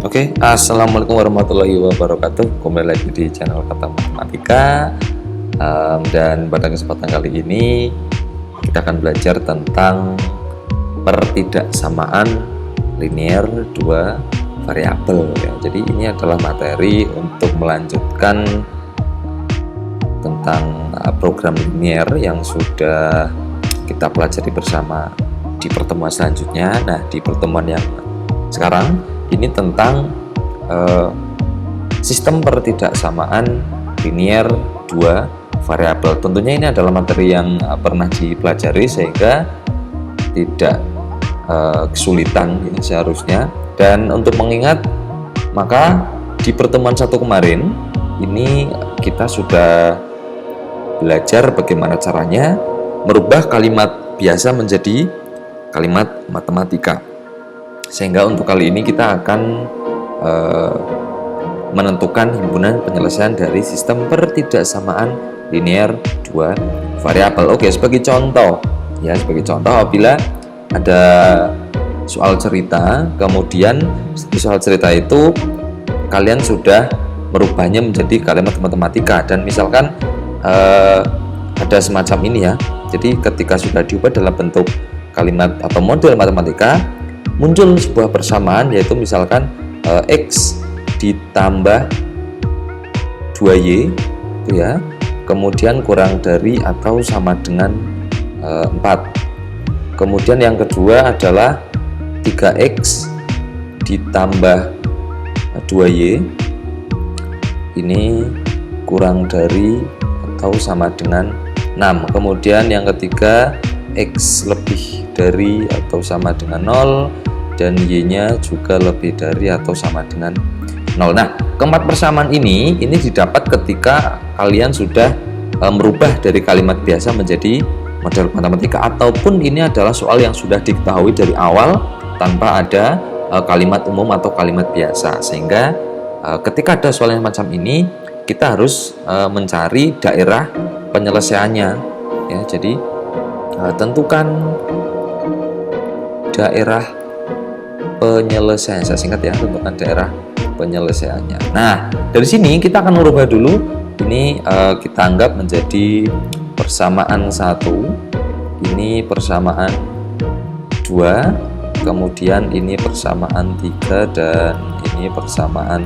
Oke, Assalamualaikum warahmatullahi wabarakatuh. Kembali lagi di channel Kata Matematika. Dan pada kesempatan kali ini kita akan belajar tentang pertidaksamaan linear dua variabel ya. Jadi ini adalah materi untuk melanjutkan tentang program linear yang sudah kita pelajari bersama di pertemuan selanjutnya. Nah, di pertemuan yang sekarang ini tentang sistem pertidaksamaan linear dua variabel. Tentunya ini adalah materi yang pernah dipelajari sehingga tidak kesulitan ya, seharusnya. Dan untuk mengingat, maka di pertemuan satu kemarin ini kita sudah belajar bagaimana caranya merubah kalimat biasa menjadi kalimat matematika. Sehingga untuk kali ini kita akan menentukan himpunan penyelesaian dari sistem pertidaksamaan linear dua variabel. Oke, sebagai contoh apabila ada soal cerita, kemudian di soal cerita itu kalian sudah merubahnya menjadi kalimat matematika, dan misalkan ada semacam ini ya. Jadi ketika sudah diubah dalam bentuk kalimat atau model matematika, muncul sebuah persamaan, yaitu misalkan X ditambah 2Y itu ya, kemudian kurang dari atau sama dengan 4. Kemudian yang kedua adalah 3X ditambah 2Y ini kurang dari atau sama dengan 6. Kemudian yang ketiga, X lebih dari atau sama dengan 0, dan Y-nya juga lebih dari atau sama dengan 0. Nah, keempat persamaan ini didapat ketika kalian sudah merubah dari kalimat biasa menjadi model matematika, ataupun ini adalah soal yang sudah diketahui dari awal tanpa ada kalimat umum atau kalimat biasa. Sehingga ketika ada soal yang macam ini, kita harus mencari daerah penyelesaiannya ya. Jadi tentukan daerah penyelesaian, saya singkat ya, tentukan daerah penyelesaiannya. Nah, dari sini kita akan merubah dulu. Ini kita anggap menjadi persamaan 1, ini persamaan 2, kemudian ini persamaan 3, dan ini persamaan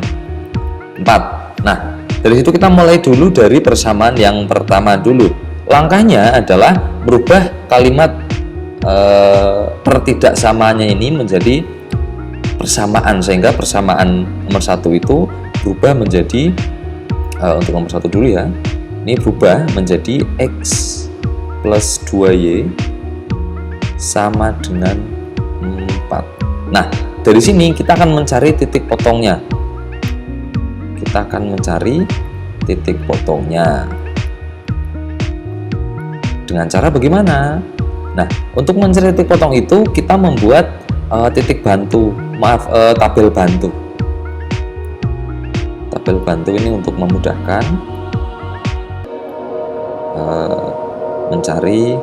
4. Nah, dari situ kita mulai dulu dari persamaan yang pertama dulu. Langkahnya adalah merubah kalimat pertidaksamaannya ini menjadi persamaan, sehingga persamaan nomor 1 itu berubah menjadi untuk nomor 1 dulu ya, ini berubah menjadi X plus 2Y sama dengan 4. Nah, dari sini kita akan mencari titik potongnya. Kita akan mencari titik potongnya dengan cara bagaimana? Nah, untuk mencari titik potong itu kita membuat tabel bantu. Tabel bantu ini untuk memudahkan mencari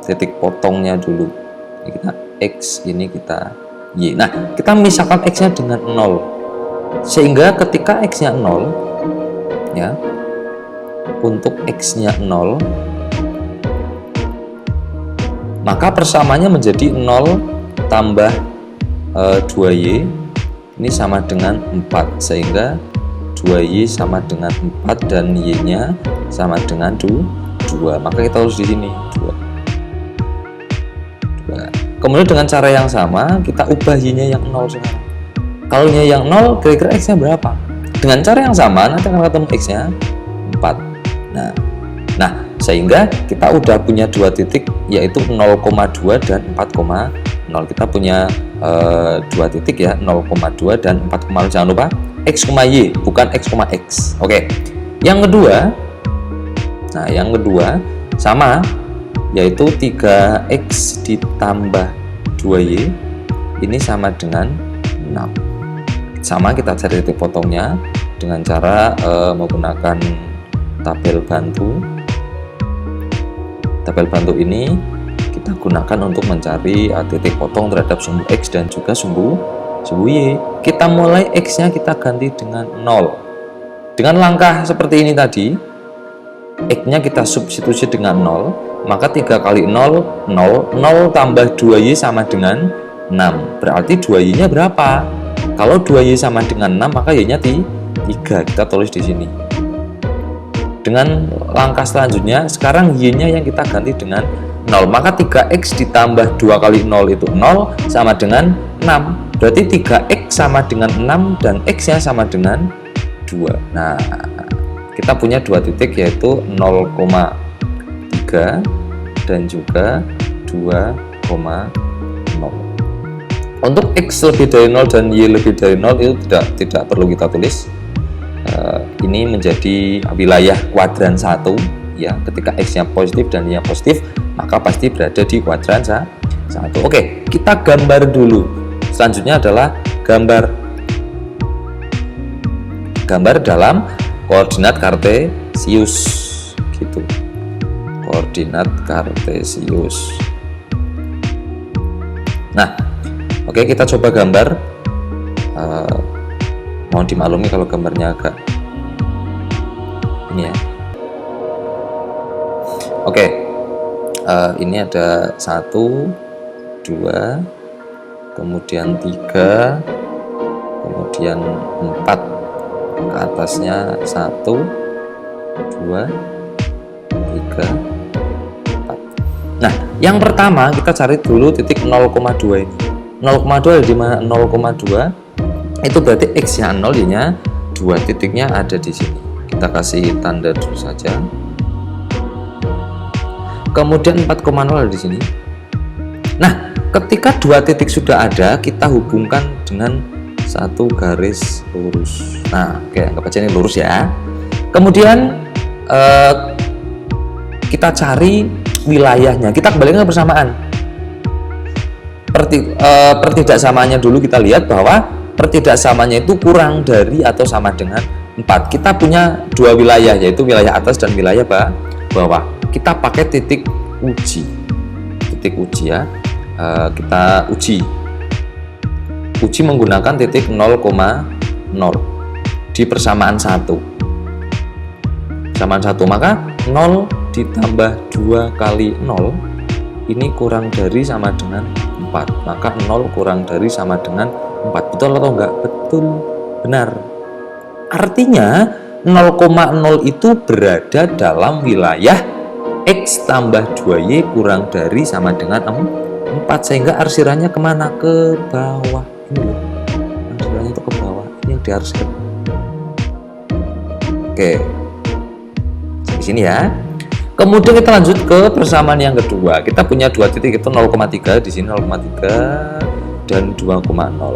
titik potongnya dulu. Ini kita X, ini kita Y. Nah, kita misalkan X-nya dengan 0. Sehingga ketika X-nya 0 ya, untuk X-nya 0, maka persamaannya menjadi 0 tambah 2Y ini sama dengan 4, sehingga 2Y sama dengan 4 dan Y-nya sama dengan 2. Maka kita harus di sini 2. Kemudian dengan cara yang sama kita ubah Y-nya yang 0 sekarang. Kalau Y yang 0, kira-kira X-nya berapa? Dengan cara yang sama nanti akan ketemu X-nya 4. Nah, sehingga kita udah punya dua titik, yaitu 0,2 dan 4,0. Kita punya dua titik ya, 0,2 dan 4,0. Jangan lupa X, Y, bukan X, X. Oke. Yang kedua, nah yang kedua sama, yaitu 3X ditambah 2Y ini sama dengan 6. Sama, kita cari titik potongnya dengan cara menggunakan tabel bantu. Tabel bantu ini kita gunakan untuk mencari titik potong terhadap sumbu X dan juga sumbu subuh kita mulai X-nya kita ganti dengan 0. Dengan langkah seperti ini tadi, X-nya kita substitusi dengan 0, maka 3 kali 0, 0, 0 tambah 2Y sama dengan 6. Berarti 2Y nya berapa? Kalau 2Y sama dengan 6, maka Y nya 3. Kita tulis di sini. Dengan langkah selanjutnya, sekarang Y nya yang kita ganti dengan 0. Maka 3X ditambah 2 kali 0 itu 0 sama dengan 6. Berarti 3X sama dengan 6 dan X nya sama dengan 2. Nah, kita punya dua titik yaitu 0,3 dan juga 2,0. Untuk X lebih dari 0 dan Y lebih dari 0 itu tidak perlu kita tulis. Ini menjadi wilayah kuadran 1 ya. Ketika X-nya positif dan Y-nya positif, maka pasti berada di kuadran 1. Oke, kita gambar dulu. Selanjutnya adalah gambar dalam koordinat kartesius gitu. Koordinat kartesius. Nah, oke, kita coba gambar. Mohon dimaklumi kalau gambarnya agak ini ya. Oke, ini ada 1, 2, kemudian 3, kemudian 4, ke atasnya 1, 2, 3, 4. Nah, yang pertama kita cari dulu titik 0,2 ini. 0,2 di mana? 0,2 itu berarti X nya 0, Y nya 2. Titiknya ada di sini. Kita kasih tanda dulu saja. Kemudian 4,0 ada di sini. Nah, ketika dua titik sudah ada, kita hubungkan dengan satu garis lurus. Nah, oke, anggap aja ini lurus ya. Kemudian kita cari wilayahnya. Kita kembali ke persamaan. Pertidaksamaannya dulu kita lihat bahwa pertidaksamaannya itu kurang dari atau sama dengan 4. Kita punya dua wilayah, yaitu wilayah atas dan wilayah bawah. Kita pakai titik uji. Titik uji ya. Kita uji menggunakan titik 0,0 di persamaan 1. Persamaan 1, maka 0 ditambah 2 kali 0 ini kurang dari sama dengan 4. Maka 0 kurang dari sama dengan 4. Betul atau enggak? Betul, benar. Artinya 0,0 itu berada dalam wilayah X tambah 2Y kurang dari sama dengan 4, sehingga arsirannya kemana? Ke bawah. Ini loh, arsirannya itu ke bawah. Ini yang diarsir. Oke, di sini ya. Kemudian kita lanjut ke persamaan yang kedua. Kita punya dua titik itu 0,3 di sini, 0,3 dan 2,0.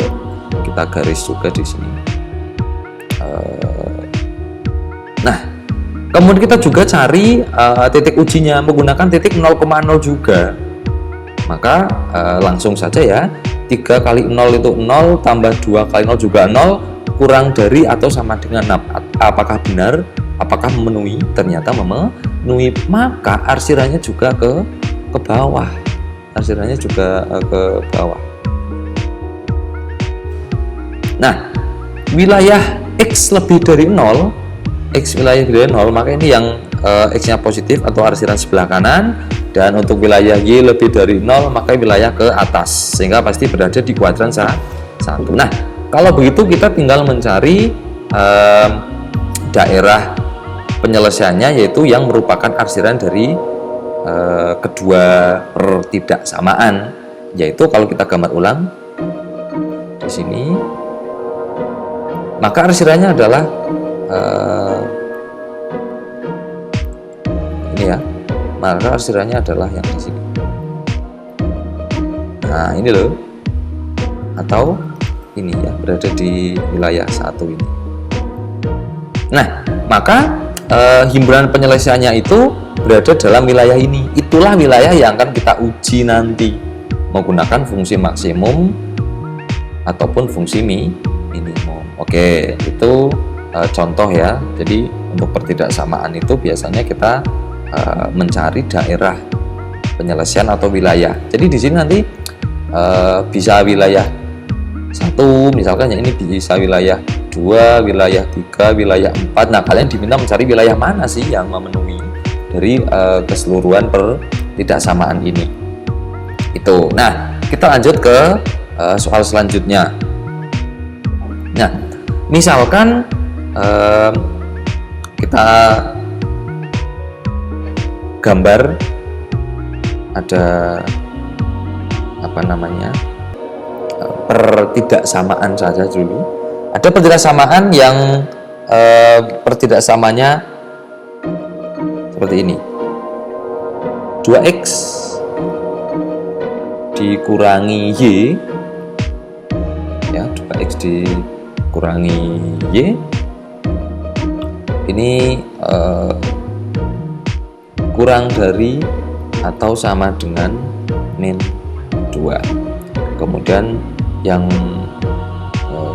Kita garis juga di sini. Nah, kemudian kita juga cari titik ujinya menggunakan titik 0,0 juga. Maka langsung saja ya, 3 kali 0 itu 0, tambah 2 kali 0 juga 0, kurang dari atau sama dengan 6. Apakah benar? Apakah memenuhi? Ternyata memenuhi. Maka arsirannya juga ke bawah. Arsirannya juga ke bawah. Nah, wilayah X lebih dari 0, X wilayah lebih dari 0, maka ini yang X-nya positif atau arsiran sebelah kanan, dan untuk wilayah Y lebih dari 0, maka wilayah ke atas, sehingga pasti berada di kuadran 1. Nah, kalau begitu kita tinggal mencari daerah penyelesaiannya, yaitu yang merupakan arsiran dari kedua pertidaksamaan, yaitu kalau kita gambar ulang di sini, maka arsirannya adalah ini ya. Maka arsirannya adalah yang di sini. Nah, ini loh. Atau ini ya, berada di wilayah 1 ini. Nah, maka himpunan penyelesaiannya itu berada dalam wilayah ini. Itulah wilayah yang akan kita uji nanti menggunakan fungsi maksimum ataupun fungsi minimum. Oke, itu contoh ya. Jadi untuk pertidaksamaan itu biasanya kita mencari daerah penyelesaian atau wilayah. Jadi di sini nanti bisa wilayah 1, misalkan yang ini bisa wilayah 2, wilayah 3, wilayah 4. Nah, kalian diminta mencari wilayah mana sih yang memenuhi dari keseluruhan pertidaksamaan ini. Itu. Nah, kita lanjut ke soal selanjutnya. Nah, misalkan kita gambar ada pertidaksamaan saja dulu. Ada pertidaksamaan yang pertidaksamanya seperti ini. 2x dikurangi y, ya, 2x dikurangi y ini kurang dari atau sama dengan min 2. Kemudian yang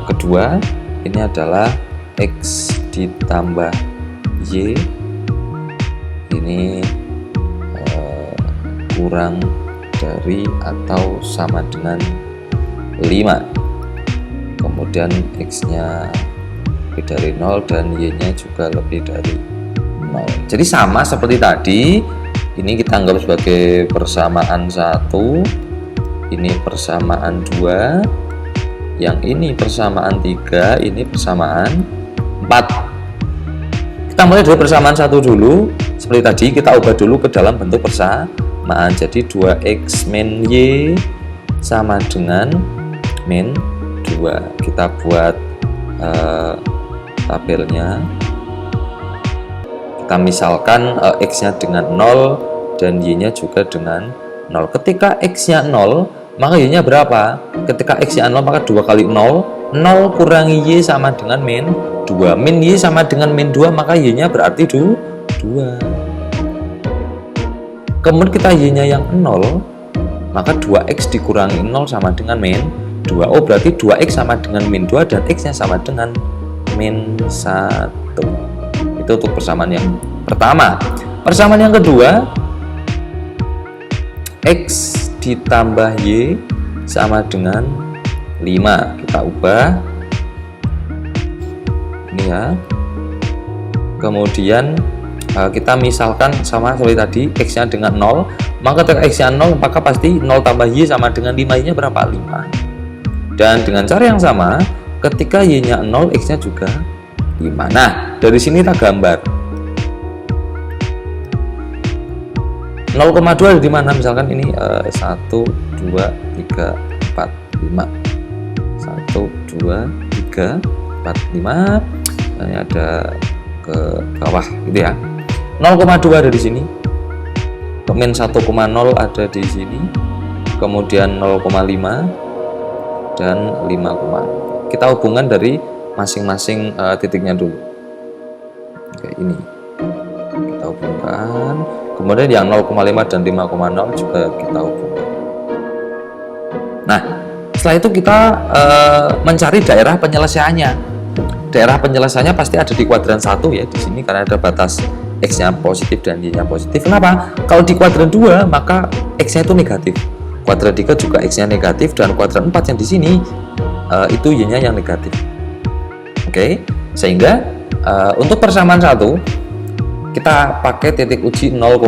kedua ini adalah x ditambah y ini kurang dari atau sama dengan 5. Kemudian x nya lebih dari 0 dan y nya juga lebih dari 0. Jadi sama seperti tadi, ini kita anggap sebagai persamaan 1, ini persamaan 2, yang ini persamaan 3, ini persamaan 4. Kita mulai dari persamaan 1 dulu. Seperti tadi kita ubah dulu ke dalam bentuk persamaan. Jadi 2x min y sama dengan min 2. Kita buat tabelnya. Kita misalkan x nya dengan 0 dan y nya juga dengan 0. Ketika x nya 0, maka y nya berapa? Ketika x nya 0, maka 2 kali 0, 0 kurangi y sama dengan min 2. Min y sama dengan min 2, maka y nya berarti 2. Kemudian kita y nya yang 0, maka 2x dikurangi 0 sama dengan min 2. Oh, berarti 2x sama dengan min 2 dan x nya sama dengan min 1. Itu untuk persamaan yang pertama. Persamaan yang kedua, x ditambah y sama dengan 5. Kita ubah ini ya. Kemudian kita misalkan sama seperti tadi, x nya dengan 0, maka ketika x nya 0, maka pasti 0 tambah y sama dengan 5, y nya berapa? 5. Dan dengan cara yang sama, ketika y nya 0, x nya juga 5. Nah, dari sini kita gambar 0,2 ada di mana? Misalkan ini 1, 2, 3, 4, 5. 1, 2, 3, 4, 5. Ini ada ke bawah gitu ya. 0,2 ada di sini. Min 1,0 ada di sini. Kemudian 0,5 dan 5, kita hubungkan dari masing-masing titiknya dulu. Oke, ini kita hubungkan. Kemudian yang 0,5 dan 5,0 juga kita hubungkan. Nah, setelah itu kita mencari daerah penyelesaiannya. Daerah penyelesaiannya pasti ada di kuadran 1 ya, di sini karena ada batas x-nya positif dan y-nya positif. Kenapa? Kalau di kuadran 2 maka x-nya itu negatif. Kuadran 3 juga x-nya negatif, dan kuadran 4 yang di sini itu y-nya yang negatif. Oke, sehingga untuk persamaan 1 kita pakai titik uji 0,0.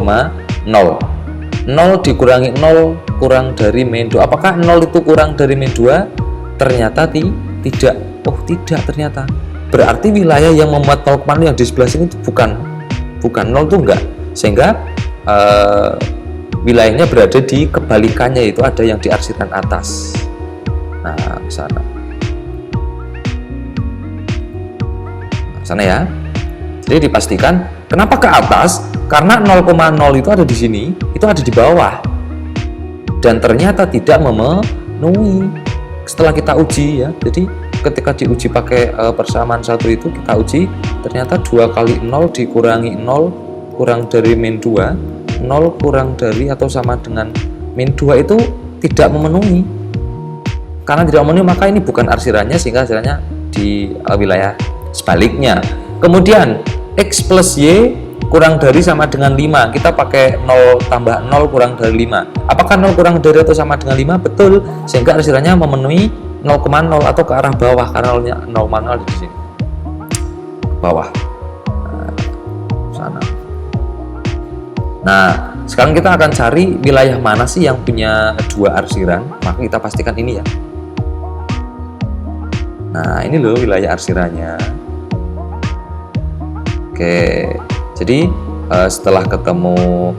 0 dikurangi 0 kurang dari min 2. Apakah 0 itu kurang dari min 2? Ternyata tidak. Oh, tidak ternyata. Berarti wilayah yang memuat 0,0 yang di sebelah sini itu bukan 0 itu enggak. Sehingga wilayahnya berada di kebalikannya, itu ada yang di arsiran atas. Nah, ke sana. Sana ya. Jadi dipastikan kenapa ke atas? Karena 0,0 itu ada di sini, itu ada di bawah. Dan ternyata tidak memenuhi. Setelah kita uji ya. Jadi ketika diuji pakai persamaan 1 itu kita uji, ternyata 2 kali 0 dikurangi 0 kurang dari min 2, 0 kurang dari atau sama dengan min 2 itu tidak memenuhi. Karena tidak memenuhi, maka ini bukan arsirannya, sehingga arsirannya di wilayah sebaliknya. Kemudian x plus y kurang dari sama dengan 5, kita pakai 0 tambah 0 kurang dari 5. Apakah 0 kurang dari atau sama dengan 5? Betul, sehingga arsirannya memenuhi 0,0 atau ke arah bawah karena 0,0 di sini ke bawah sana. Nah, sekarang kita akan cari wilayah mana sih yang punya 2 arsiran, maka kita pastikan ini ya. Nah, ini loh wilayah arsirannya. Oke, jadi setelah ketemu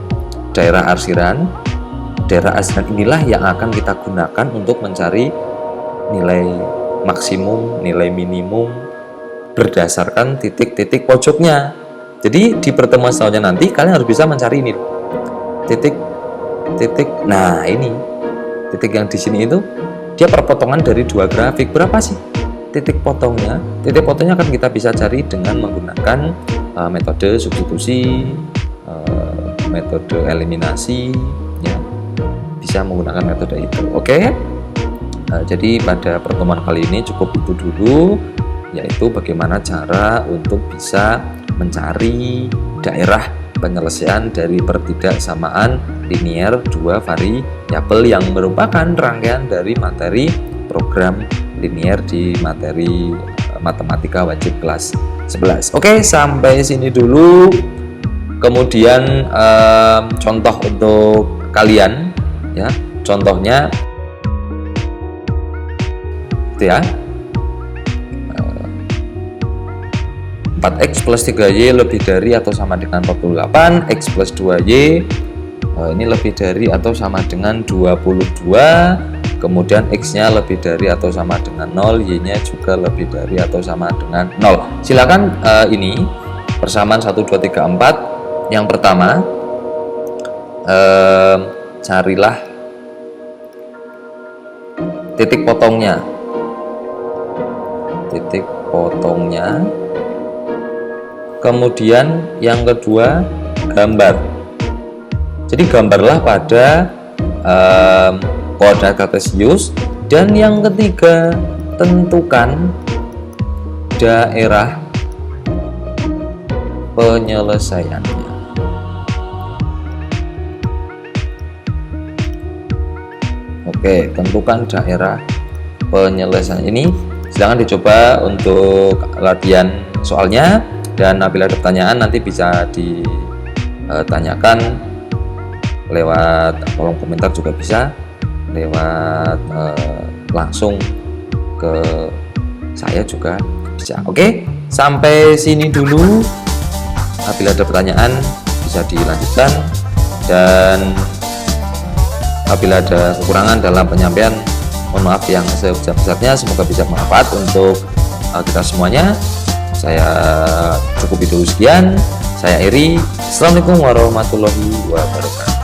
daerah arsiran inilah yang akan kita gunakan untuk mencari nilai maksimum, nilai minimum berdasarkan titik-titik pojoknya. Jadi di pertemuan selanjutnya nanti kalian harus bisa mencari ini titik. Nah, ini titik yang di sini itu dia perpotongan dari 2 grafik. Berapa sih titik potongnya? Titik potongnya akan kita bisa cari dengan menggunakan metode substitusi, metode eliminasi, ya, bisa menggunakan metode itu. Oke. Jadi pada pertemuan kali ini cukup itu dulu, yaitu bagaimana cara untuk bisa mencari daerah penyelesaian dari pertidaksamaan linier 2 variabel yang merupakan rangkaian dari materi program linier di materi matematika wajib kelas 11. Oke, sampai sini dulu. Kemudian contoh untuk kalian ya. Contohnya itu ya. 4x plus 3y lebih dari atau sama dengan 48, x plus 2y ini lebih dari atau sama dengan 22, kemudian x-nya lebih dari atau sama dengan 0, y-nya juga lebih dari atau sama dengan 0. Silakan ini persamaan 1, 2, 3, 4. Yang pertama, carilah titik potongnya. Kemudian yang kedua, gambar. Jadi gambarlah pada koordinat kartesius. Dan yang ketiga, tentukan daerah penyelesaiannya. Oke, tentukan daerah penyelesaian. Ini silakan dicoba untuk latihan soalnya. Dan apabila ada pertanyaan nanti bisa ditanyakan lewat kolom komentar, juga bisa lewat langsung ke saya juga bisa. Oke, sampai sini dulu. Apabila ada pertanyaan bisa dilanjutkan, dan apabila ada kekurangan dalam penyampaian mohon maaf yang sebesar-besarnya. Semoga bisa bermanfaat untuk kita semuanya. Saya cukup itu sekian. Saya Eri. Assalamualaikum warahmatullahi wabarakatuh.